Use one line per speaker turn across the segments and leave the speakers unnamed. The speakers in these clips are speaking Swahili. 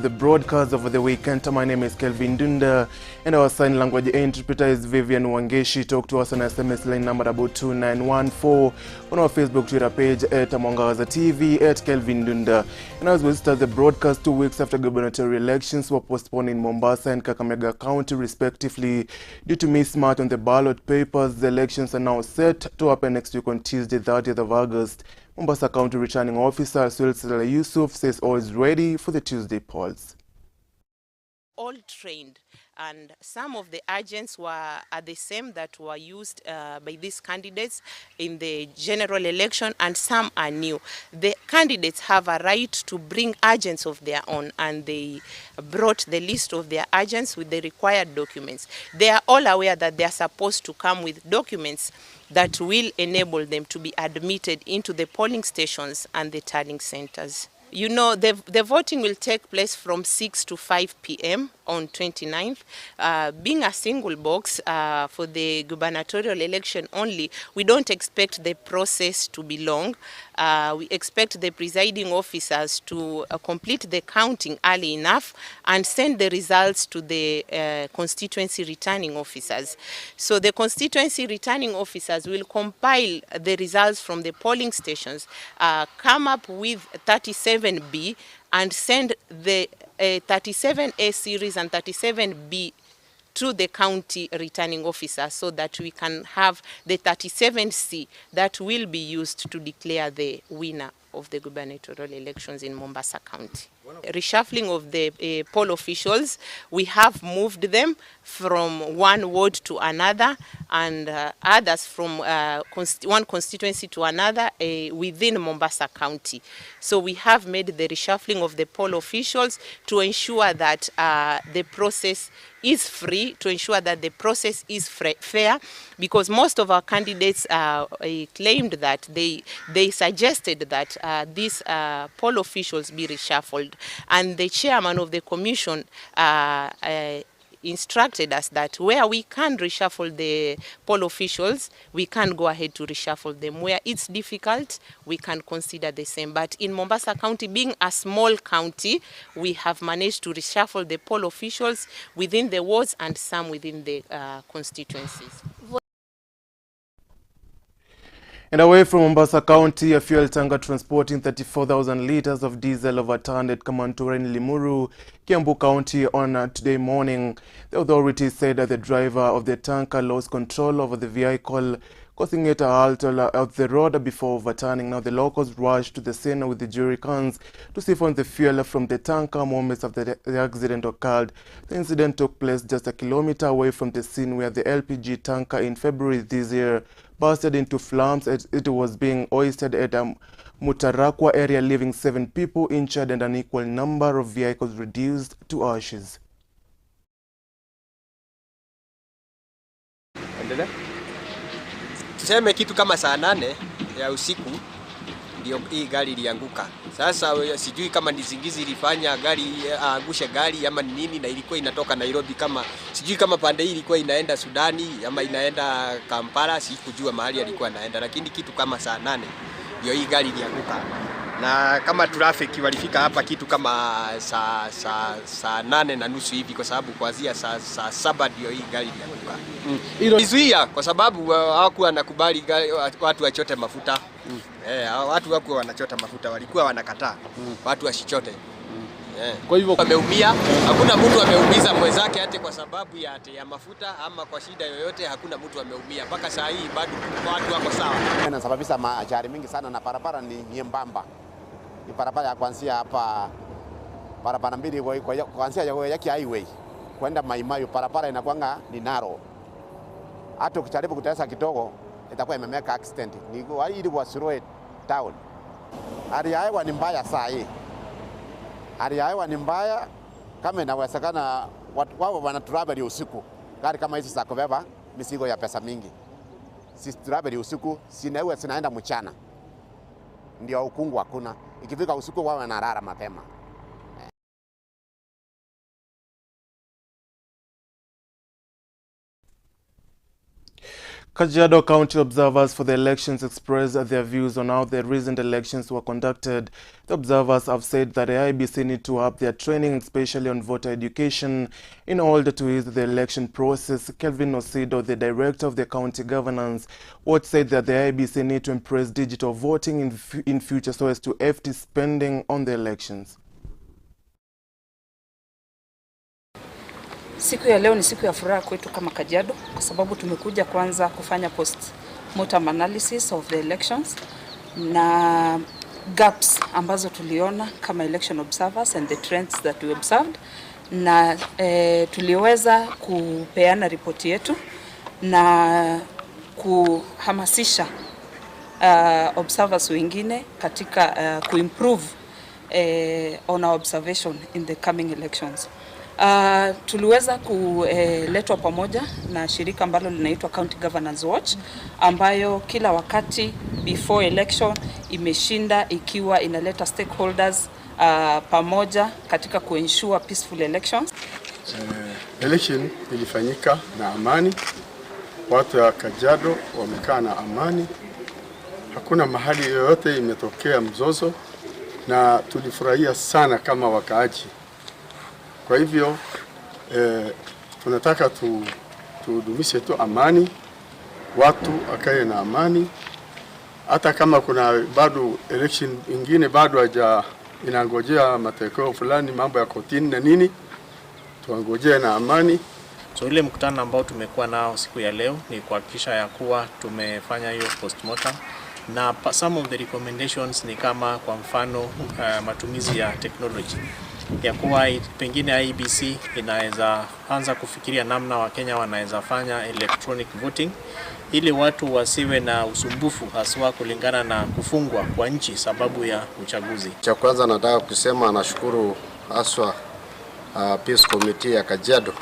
The broadcast over the weekend. My name is Kelvin Ndunda and our sign language interpreter is Vivian Wangeshi. Talk to us on SMS line number 22914, on our Facebook Twitter page at Mwangaza TV at Kelvin Ndunda. And as we start the broadcast 2 weeks after gubernatorial elections were postponed in Mombasa and Kakamega County respectively due to mismatch on the ballot papers, the elections are now set to happen next week on Tuesday 30th of August. Mombasa County Returning Officer Sulsala Yusuf says all is ready for the Tuesday polls.
All trained, and some of the agents are the same that were used by these candidates in the general election, and some are new. The candidates have a right to bring agents of their own, and they brought the list of their agents with the required documents. They are all aware that they are supposed to come with documents that will enable them to be admitted into the polling stations and the tallying centers. You know, the voting will take place from 6 to 5 p.m. on 29th. Being a single box for the gubernatorial election only, we don't expect the process to be long. We expect the presiding officers to complete the counting early enough and send the results to the constituency returning officers. So the constituency returning officers will compile the results from the polling stations, come up with 37B and send the 37A series and 37B to the county returning officer, so that we can have the 37C that will be used to declare the winner of the gubernatorial elections in Mombasa County. Reshuffling of the poll officials, we have moved them from one ward to another, and others from one constituency to another within Mombasa County. So we have made the reshuffling of the poll officials to ensure that the process is free, to ensure that the process is fair, because most of our candidates claimed that they suggested that these poll officials be reshuffled, and the chairman of the commission instructed us that where we can reshuffle the poll officials, we can go ahead to reshuffle them. Where it's difficult, we can consider the same. But in Mombasa County, being a small county, we have managed to reshuffle the poll officials within the wards and some within the constituencies.
And away from Mombasa County, a fuel tanker transporting 34,000 liters of diesel overturned at Kamantura in Limuru, Kiambu County on today morning. The authorities said that the driver of the tanker lost control over the vehicle, causing it a halt out the road before overturning. Now the locals rushed to the scene with the jerry cans to siphon the fuel from the tanker moments after the accident occurred. The incident took place just a kilometer away from the scene where the LPG tanker in February this year bursted into flames as it was being hoisted at Mutarakwa area, leaving 7 people injured and an equal number of vehicles reduced to ashes.
Tuseme kitu kama saa 8 ya usiku ndio hii gari ilianguka. Sasa sijui kama ndizingizi ilifanya gari angushe gari ama nini, na ilikuwa inatoka Nairobi, kama sijui kama pande hii ilikuwa inaenda Sudani ama inaenda Kampala, sikujua mahali alikuwa anaenda, lakini kitu kama saa 8 ndio hii gari ilianguka. Na kama traffic walifika hapa kitu kama saa 8:30 hivi, kwa sababu kuanzia saa 7 ndio hii gari ilianguka. Izuia kwa sababu hawakuwa wanakubali watu wachote mafuta. Watu wako wanachota mafuta, walikuwa wanakataa watu wasichote. Kwa hivyo wameumia, hakuna mtu ameumiza mwenzake hata kwa sababu ya mafuta ama kwa shida yoyote, hakuna mtu ameumia. Mpaka saa hii bado watu wako sawa.
Inasababisha ajali mingi sana, na barabara ni nyembamba. Ni barabara ya kuanzia hapa, barabara mbili kuanzia ya highway kwenda Maimayu, barabara inakuanga ni narrow. Hata ukijaribu kutesa kidogo itakuwa imemeka accident. Ni ili wasirue town. Hali ya hewa ni mbaya saa hii. Hali ya hewa ni mbaya, kama inawezekana wao wana travel usiku. Gari kama hizi za kubeba mizigo ya pesa mingi, si travel usiku, sinaenda mchana. Ndio ukungu hakuna. Ikifika usiku wao wanalala mapema.
Kajiado County observers for the elections expressed their views on how the recent elections were conducted. The observers have said that the IEBC need to up their training, especially on voter education, in order to ease the election process. Kelvin Ndunda, the director of the county governance, said that the IEBC need to embrace digital voting in future so as to FT spending on the elections.
Siku ya leo ni siku ya furaha kwetu kama Kajiado kwa sababu tumekuja kwanza kufanya post-mortem analysis of the elections na gaps ambazo tuliona kama election observers and the trends that we observed, na tuliweza kupeana ripoti yetu na kuhamasisha observers wengine katika kuimprove on our observation in the coming elections. Tuliweza kuletwa pamoja na shirika ambalo linaitwa County Governance Watch, ambayo kila wakati before election imeshinda ikiwa inaleta stakeholders pamoja katika kuensure peaceful elections.
Election ilifanyika na amani, watu wa Kajiado wamekaa na amani, hakuna mahali yoyote imetokea mzozo, na tulifurahia sana kama wakaaji. Kwa hivyo tunataka tudumishe tu amani, watu akae na amani, hata kama kuna bado election ingine bado inangojea matokeo fulani, mambo ya kotini na nini, tuangojee na amani.
So ile mkutano ambao tumekuwa nao siku ya leo ni kuhakikisha ya kuwa tumefanya hiyo postmortem, na some of the recommendations ni kama kwa mfano matumizi ya technology, ya kuwa pengine IEBC inaweza anza kufikiria namna Wakenya wanaweza fanya electronic voting ili watu wasiwe na usumbufu haswa kulingana na kufungwa kwa nchi sababu ya uchaguzi.
Cha kwanza nataka kusema nashukuru haswa Peace Committee ya Kajiado,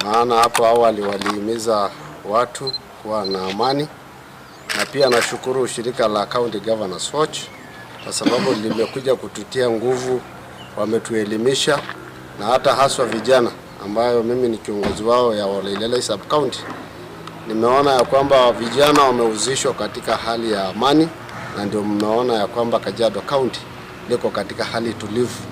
maana hapo awali walihimiza watu kuwa na amani, na pia nashukuru shirika la County Governance Watch kwa sababu limekuja kututia nguvu, wametuelimisha, na hata haswa vijana ambayo mimi ni kiongozi wao ya Olelele sub county. Nimeona ya kwamba vijana wamehusishwa katika hali ya amani, na ndio mmeona ya kwamba Kajiado County liko katika hali tulivu.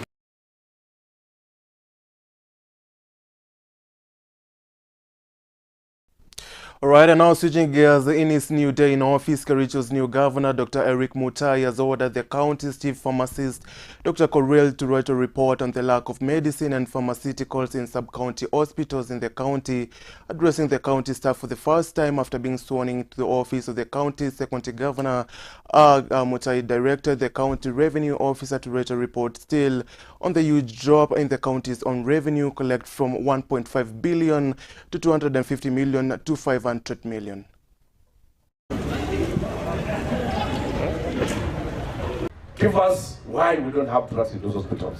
Alright, and now switching gears, in his new day in office, Kericho's new governor, Dr. Eric Mutai, has ordered the county's chief pharmacist, Dr. Correll, to write a report on the lack of medicine and pharmaceuticals in sub-county hospitals in the county, addressing the county staff for the first time after being sworn into the office of the county's second governor. Mutai directed the county revenue officer to write a report still on the huge drop in the county's own revenue collect from 1.5 billion to 250 million to 500 million.
Give us why we don't have trust in those hospitals.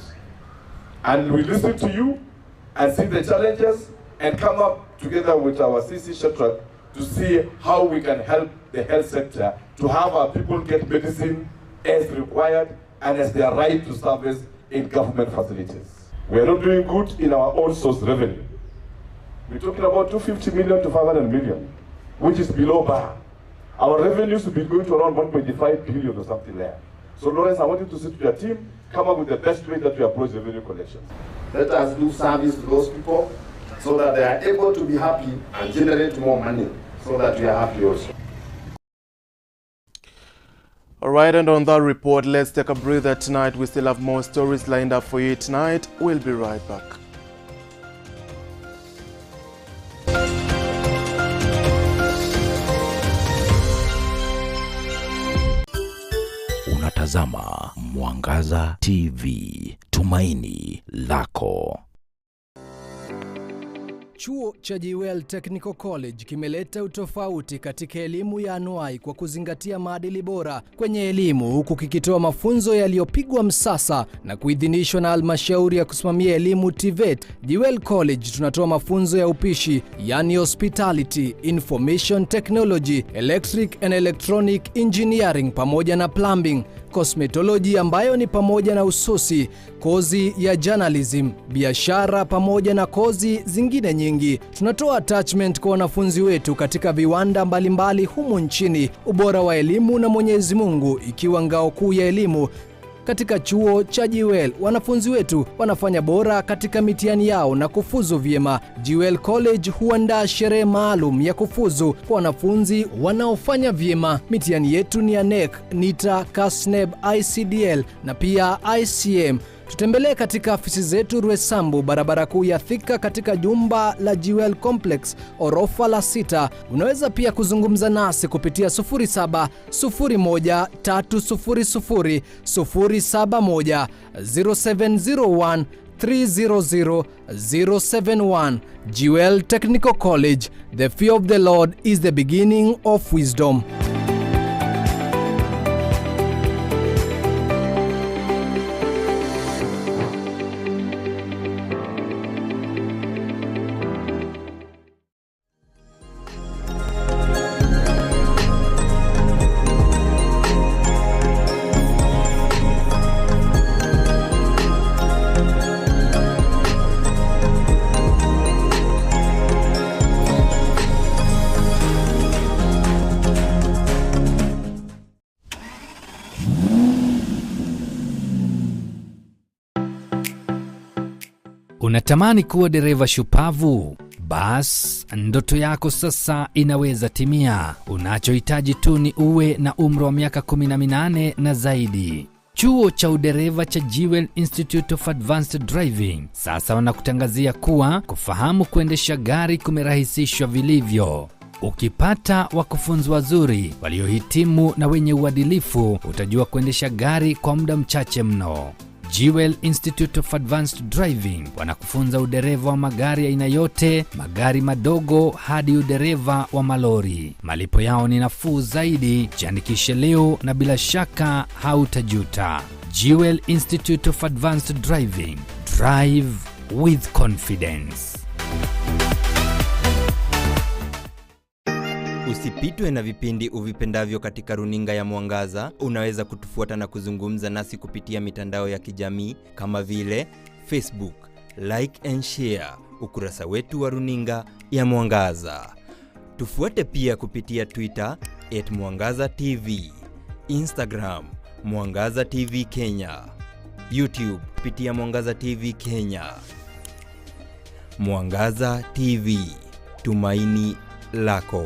And we listen to you and see the challenges and come up together with our CC Shatrak to see how we can help the health sector to have our people get medicine as required and as their right to service in government facilities. We are not doing good in our own source revenue. We're talking about 250 million to 500 million, which is below bar. Our revenues will be going to around 1.5 billion or something there. So Lawrence, I want you to sit with your team, come up with the best way that we approach revenue collections.
Let us do service to those people so that they are able to be happy and generate more money so that we are happy also.
Alright, and on that report, let's take a breather tonight. We still have more stories lined up for you tonight. We'll be right back.
Unatazama Mwangaza TV, tumaini lako.
Chuo cha Jewel Technical College kimeleta utofauti katika elimu ya anuai kwa kuzingatia maadili bora kwenye elimu, huku kikitoa mafunzo yaliyopigwa msasa na kuidhinishwa na halmashauri ya kusimamia elimu TVET. Jewel College tunatoa mafunzo ya upishi, yani hospitality, information technology, electric and electronic engineering pamoja na plumbing. cosmetology ambayo ni pamoja na ususi, kozi ya journalism, biashara pamoja na kozi zingine nyingi. Tunatoa attachment kwa wanafunzi wetu katika viwanda mbalimbali humu nchini. Ubora wa elimu na Mwenyezi Mungu ikiwa ngao kuu ya elimu. Katika chuo cha Jewel, wanafunzi wetu wanafanya bora katika mitihani yao na kufuzu vyema. Jewel College huandaa sherehe maalum ya kufuzu kwa wanafunzi wanaofanya vyema. Mitihani yetu ni ya NEC, NITA, KASNEB, ICDL na pia ICM. Tutembelee katika afisi zetu Rwesambu, barabara kuu ya Thika, katika jumba la Jewel Complex, orofa la 6. Unaweza pia kuzungumza nasi kupitia 0701300071, 0701300071. Jewel Technical College, the fear of the Lord is the beginning of wisdom.
Unatamani kuwa dereva shupavu? Bas, ndoto yako sasa inaweza timia. Unachohitaji tu ni uwe na umri wa miaka 18 na zaidi. Chuo cha udereva cha Jewel Institute of Advanced Driving sasa wanakutangazia kuwa kufahamu kuendesha gari kumerahisishwa vilivyo. Ukipata wakufunzi wazuri waliohitimu na wenye uadilifu, utajua kuendesha gari kwa muda mchache mno. Jewel Institute of Advanced Driving wanakufunza udereva wa magari aina yote, magari madogo hadi udereva wa malori. Malipo yao ni nafuu zaidi. Jiandikishe leo na bila shaka hautajuta. Jewel Institute of Advanced Driving. Drive with confidence.
Usipitwe na vipindi uvipendavyo katika runinga ya Mwangaza. Unaweza kutufuata na kuzungumza nasi kupitia mitandao ya kijamii kama vile Facebook, like and share ukurasa wetu wa runinga ya Mwangaza. Tufuate pia kupitia Twitter @MwangazaTV, Instagram Mwangaza TV Kenya, YouTube kupitia Mwangaza TV Kenya. Mwangaza TV, tumaini lako.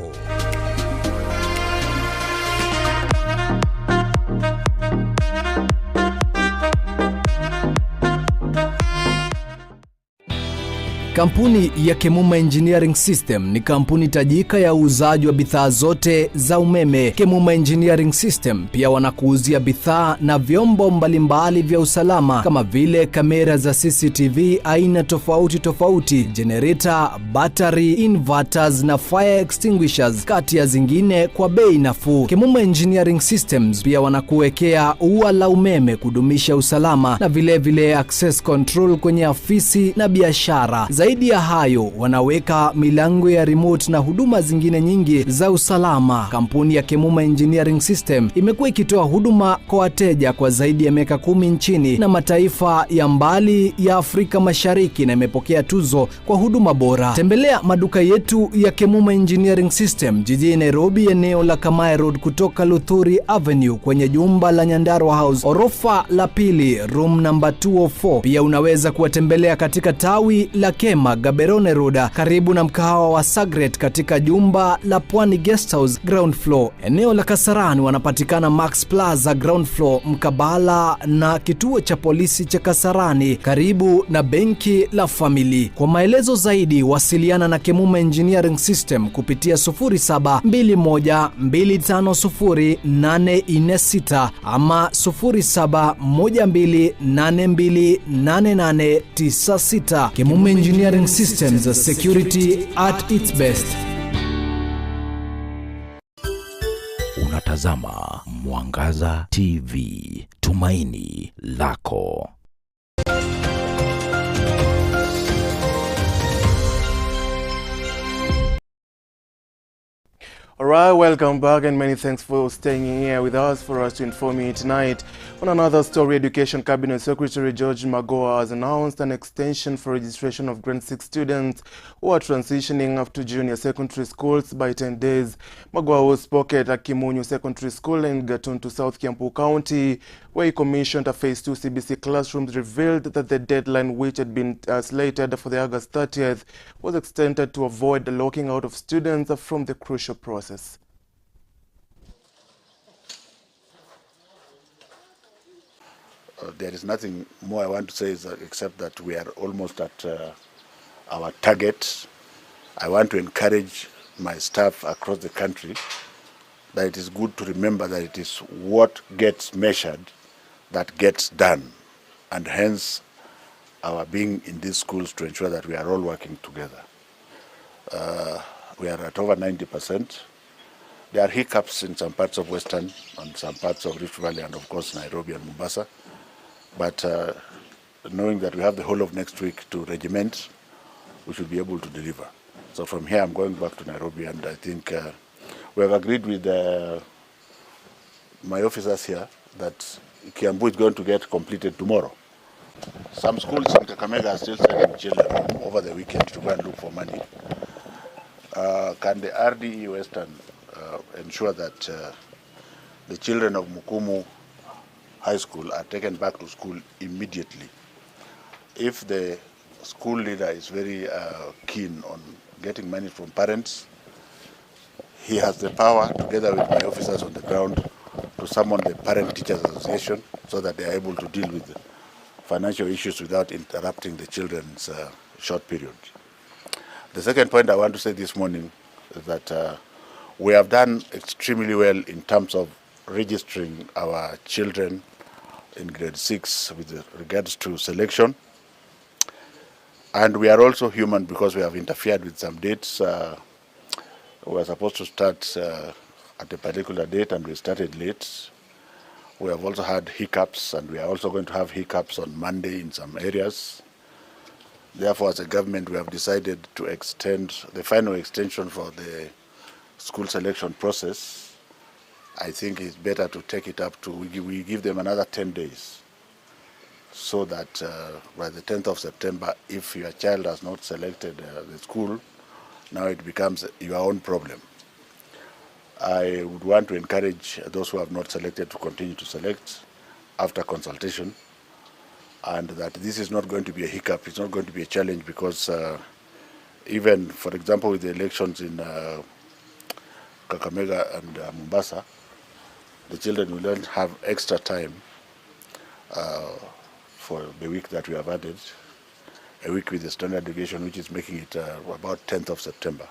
Kampuni ya Kemuma Engineering System ni kampuni tajika ya uuzaji wa bidhaa zote za umeme. Kemuma Engineering System pia wanakuuzia bidhaa na vyombo mbalimbali vya usalama kama vile kamera za CCTV aina tofauti tofauti, generator, battery, inverters na fire extinguishers kati ya zingine kwa bei nafuu. Kemuma Engineering Systems pia wanakuwekea ua la umeme kudumisha usalama na vile access control kwenye afisi na biashara. Zaidi ya hayo, wanaweka milango ya remote na huduma zingine nyingi za usalama. Kampuni ya Kemuma Engineering System imekuwa ikitoa huduma kwa wateja kwa zaidi ya miaka 10 nchini na mataifa ya mbali ya Afrika Mashariki na imepokea tuzo kwa huduma bora. Tembelea maduka yetu ya Kemuma Engineering System jijini Nairobi, eneo la Kamae Road kutoka Luthuri Avenue kwenye jumba la Nyandarua House, orofa la 2, room number 204. Pia unaweza kuwatembelea katika tawi la Kema Gaberone Road karibu na mkahawa wa Sagret katika jumba la Pwani Guest House ground floor. Eneo la Kasarani wanapatikana Max Plaza ground floor mkabala na kituo cha polisi cha Kasarani karibu na benki la Family. Kwa maelezo zaidi wasiliana na Kemuma Engineering System kupitia 0721250846 ama 0712828896. Kemuma Engineering Systems, security at its best.
Unatazama Mwangaza TV, tumaini lako.
All Alright, welcome back and many thanks for staying here with us for us to inform you tonight. On another story, Education Cabinet Secretary George Magoha has announced an extension for registration of grade 6 students who are transitioning up to junior secondary schools by 10 days. Magoha was spoke at Kimunyu Secondary School in Gatuntu, South Kiambu County, where he commissioned a Phase 2 CBC classrooms, revealed that the deadline, which had been slated for the August 30th, was extended to avoid the locking out of students from the crucial process.
There is nothing more I want to say except that we are almost at our target. I want to encourage my staff across the country that it is good to remember that it is what gets measured that gets done, and hence our being in these schools to ensure that we are all working together. We are at over 90%. There are hiccups in some parts of Western and some parts of Rift Valley and of course Nairobi and Mombasa. But knowing that we have the whole of next week to regiment, we should be able to deliver. So from here I'm going back to Nairobi, and I think we have agreed with my officers here that Kiambu is going to get completed tomorrow. Some schools in Kakamega are still sending children over the weekend to go and look for money. Can the RDE Western ensure that the children of Mukumu High School are taken back to school immediately? If the school leader is very keen on getting money from parents, he has the power, together with my officers on the ground, to summon the Parent Teachers Association so that they are able to deal with the financial issues without interrupting the children's short period. The second point I want to say this morning is that we have done extremely well in terms of registering our children in grade 6 with regards to selection. And we are also human because we have interfered with some dates. We were supposed to start at a particular date and we started late. We have also had hiccups, and we are also going to have hiccups on Monday in some areas. Therefore, as a government, we have decided to extend the final extension for the school selection process. I think it's better to take it up to, we give them another 10 days so that by the 10th of September, if your child has not selected the school, now it becomes your own problem. I would want to encourage those who have not selected to continue to select after consultation, and that this is not going to be a hiccup, it's not going to be a challenge, because even, for example, with the elections in Kakamega and Mombasa, the children will then have extra time for the week that we have added, a week with the standard deviation, which is making it about 10th of September.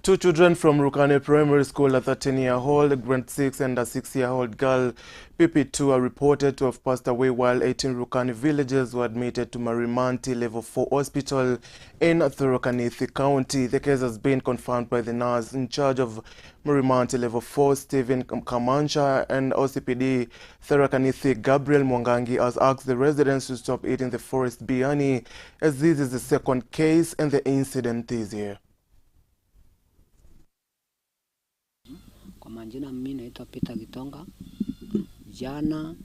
Two children from Rukane Primary School, a 13-year-old grade 6 and a 6-year-old girl, PP2, are reported to have passed away while 18 Rukane villagers were admitted to Marimanti Level 4 Hospital in Tharaka-Nithi County. The case has been confirmed by the nurse in charge of Marimanti Level 4, Stephen Kamancha, and OCPD Tharaka-Nithi Gabriel Mwangangi has asked the residents to stop eating the forest biryani, as this is the second case and the incident this year.
Kwa majina mimi naitwa Peter Gitonga. Jana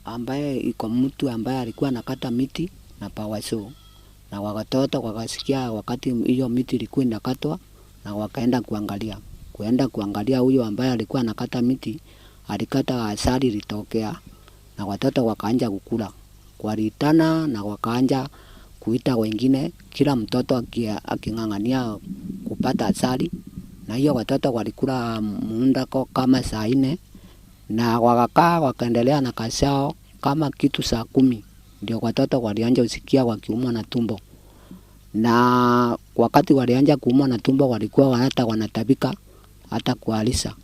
ambaye iko mtu ambaye alikuwa anakata miti na pawaso, na wakatoto wakasikia wakati hiyo miti ilikuwa inakatwa, na wakaenda kuangalia huyo ambaye alikuwa anakata miti alikata asali litokea, na watoto wakaanza kukula, walitana na wakaanza kuita wengine, kila mtoto akingangania kupata asali. Na hiyo watoto walikula muda kama saa 4, na wakaendelea na kazi yao kama kitu saa 10, ndio watoto walianza usikia wakiumwa na tumbo. Na wakati walianza kuumwa na tumbo walikuwa hata wanatabika hata kualisha.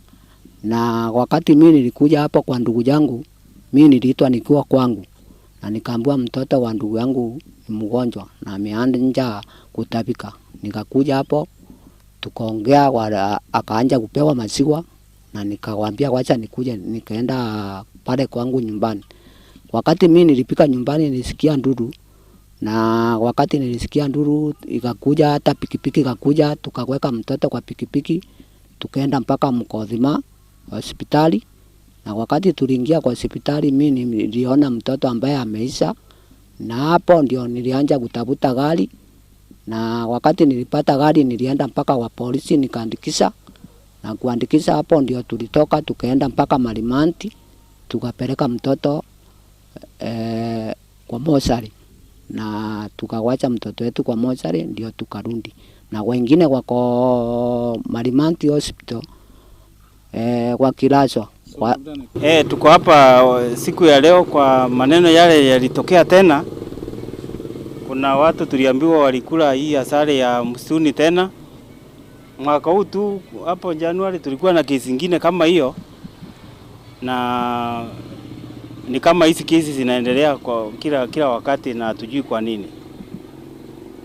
Na wakati mimi nilikuja hapo kwa ndugu yangu, mimi niliitwa nikiwa kwangu, na nikaambiwa mtoto wa ndugu yangu ni mgonjwa na ameanza kutabika. Nikakuja hapo tukaongea, akaanza kupewa maziwa, na nikawaambia wacha nikuje, nikaenda pale kwangu nyumbani. Wakati mimi nilipika nyumbani nilisikia nduru, na wakati nilisikia nduru ikakuja, hata pikipiki ikakuja, tukaweka mtoto kwa pikipiki, tukaenda mpaka Mkodhima hospitali. Na wakati tuliingia kwa hospitali, mimi niliona mtoto ambaye ameisha, na hapo ndio nilianza kutafuta gari. Na wakati nilipata gari, nilienda mpaka wa polisi nikaandikisha, na kuandikisha hapo ndio tulitoka tukaenda mpaka Marimanti, tukapeleka mtoto kwa mochari, na tukawacha mtoto wetu kwa mochari, ndio tukarudi. Na wengine wako Marimanti hospital wakilazwa.
Tuko hapa siku ya leo kwa maneno yale yalitokea tena. Kuna watu tuliambiwa walikula hii asali ya msituni tena. Mwaka huu tu hapo Januari tulikuwa na kesi nyingine kama hiyo, na ni kama hizi kesi zinaendelea kwa kila wakati na tujui kwa nini.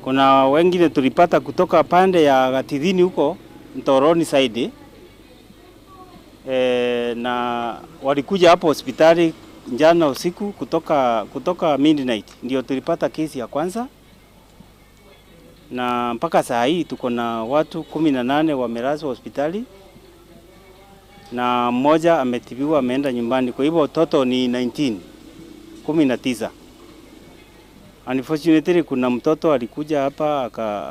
Kuna wengine tulipata kutoka pande ya Gatidhini huko Ntoroni side, na walikuja hapo hospitali jana usiku kutoka midnight, ndio tulipata kesi ya kwanza. Na mpaka saa hii tuko na watu 18 wamelazwa hospitali na mmoja ametibiwa ameenda nyumbani. Kwa hivyo toto ni 19. Unfortunately kuna mtoto alikuja hapa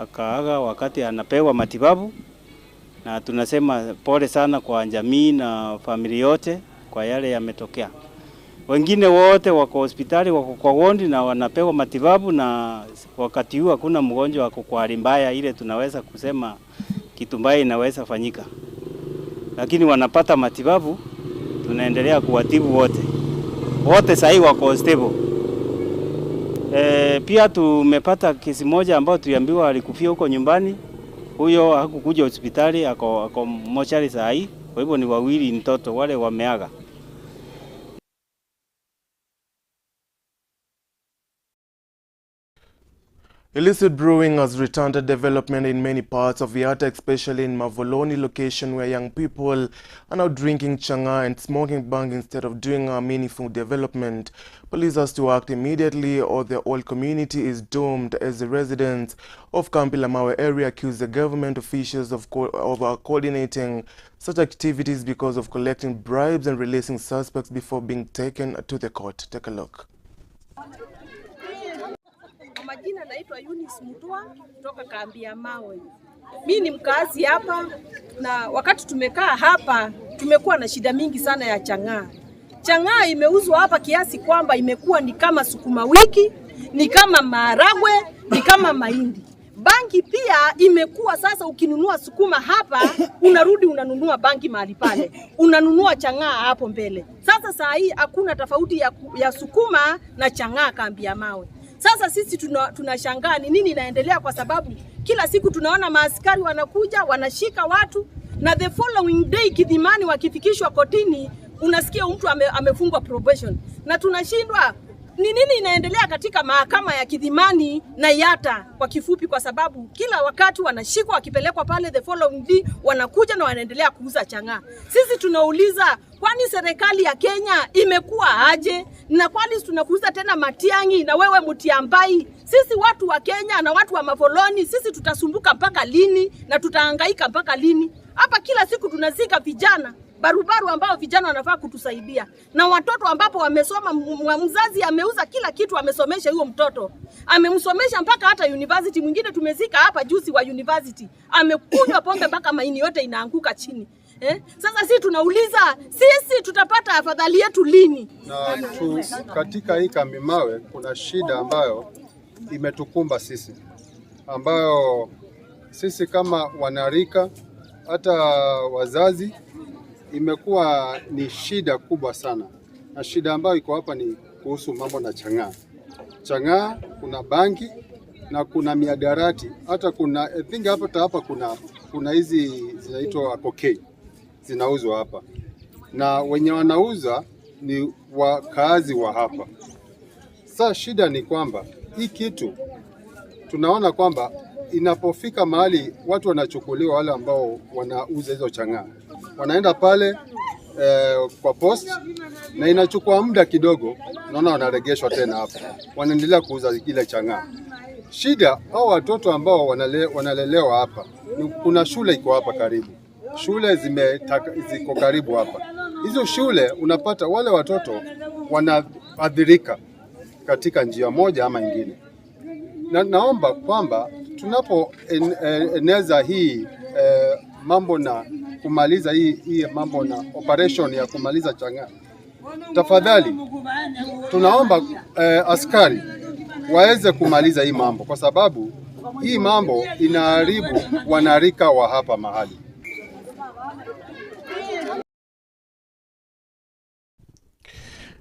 akaaga wakati anapewa matibabu, na tunasema pole sana kwa jamii na familia yote kwa yale yametokea. Wengine wote wako hospitali, wako kwa wondi na wanapewa matibabu, na wakati huu hakuna mgonjwa wako kwa hali mbaya ile tunaweza kusema kitu mbaya inaweza fanyika. Lakini wanapata matibabu, tunaendelea kuwatibu wote. Wote sasa wako stable. Pia tumepata kesi moja ambayo tuliambiwa alikufia huko nyumbani. Huyo hakukuja hospitali, ako mochari saa hii. Kwa hivyo ni wawili mtoto wale wameaga.
Illicit brewing has returned to development in many parts of Yatta, especially in Mavoloni location, where young people are now drinking changa and smoking bang instead of doing a meaningful development. Police has to act immediately or the whole community is doomed, as the residents of Kampilamawe area accuse the government officials of coordinating such activities because of collecting bribes and releasing suspects before being taken to the court. Take a look.
Majina naitwa Eunice Mutua kutoka Kampilamawe. Mimi ni mkazi hapa, na wakati tumekaa hapa tumekuwa na shida mingi sana ya chang'aa. Chang'aa imeuzwa hapa kiasi kwamba imekuwa ni kama sukuma wiki, ni kama maharagwe, ni kama mahindi. Bangi pia imekuwa sasa, ukinunua sukuma hapa unarudi unanunua bangi mahali pale, unanunua chang'aa hapo mbele. Sasa saa hii hakuna tofauti ya sukuma na chang'aa Kampilamawe. Sasa sisi tunashangaa ni nini inaendelea, kwa sababu kila siku tunaona maaskari wanakuja wanashika watu, na the following day Kidhimani wakifikishwa kotini unasikia mtu amefungwa probation. Na tunashindwa ni nini inaendelea katika mahakama ya Kidhimani na Yatta kwa kifupi, kwa sababu kila wakati wanashikwa wakipelekwa pale, the following day wanakuja na wanaendelea kuuza chang'aa. Sisi tunauliza, kwani serikali ya Kenya imekuwa aje? Na kwani tunakuuza tena Matiang'i na wewe Mutiambai? Sisi watu wa Kenya na watu wa Mavoloni, sisi tutasumbuka mpaka lini na tutahangaika mpaka lini? Hapa kila siku tunazika vijana barubaru ambao vijana wanafaa kutusaidia, na watoto ambapo wamesoma. Mzazi ameuza kila kitu, amesomesha huyo mtoto, amemsomesha mpaka hata university. Mwingine tumezika hapa juzi wa university, amekunywa pombe mpaka maini yote inaanguka chini. Sasa sisi tunauliza, sisi tutapata afadhali yetu lini?
Na katika hii Kampilamawe kuna shida ambayo imetukumba sisi, ambayo sisi kama wanarika hata wazazi imekuwa ni shida kubwa sana. Na shida ambayo iko hapa ni kuhusu mambo na chang'aa. Chang'aa, kuna bangi na kuna miadarati, hata kuna I think hapa kuna hizi zinaitwa cocaine zinauzwa hapa, na wenye wanauza ni wakazi wa hapa. Sasa shida ni kwamba hii kitu tunaona kwamba inapofika mahali watu wanachukuliwa, wale ambao wanauza hizo chang'aa wanaenda pale kwa post, na inachukua muda kidogo, naona wanaregeshwa tena hapa, wanaendelea kuuza ile chang'aa. Shida hao watoto ambao wanalelewa hapa, kuna shule iko hapa karibu, shule ziko karibu hapa. Hizo shule unapata wale watoto wanaathirika katika njia moja ama ingine. Naomba kwamba tunapoeneza hii mambo na kumaliza hii mambo na operation ya kumaliza chang'aa, tafadhali tunaomba askari waweze kumaliza hii mambo, kwa sababu hii mambo inaharibu wanarika wa hapa mahali.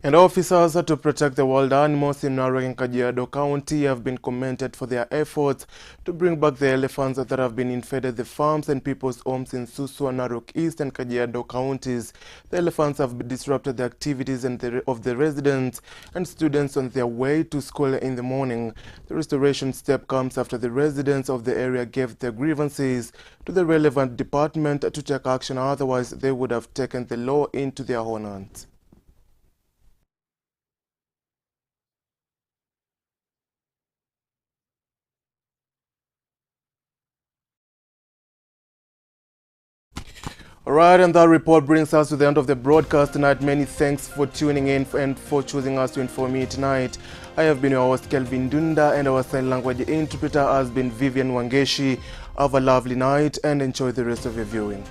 And officers to protect the wild animals in Narok and Kajiado County have been commended for their efforts to bring back the elephants that have been invaded the farms and people's homes in Suswa, Narok East and Kajiado counties. The elephants have disrupted the activities of the residents and students on their way to school in the morning. The restoration step comes after the residents of the area gave their grievances to the relevant department to take action, otherwise they would have taken the law into their own hands. Alright, and that report brings us to the end of the broadcast tonight. Many thanks for tuning in and for choosing us to inform you tonight. I have been your host Kelvin Ndunda, and our sign language interpreter has been Vivian Wangeshi. Have a lovely night and enjoy the rest of your viewing.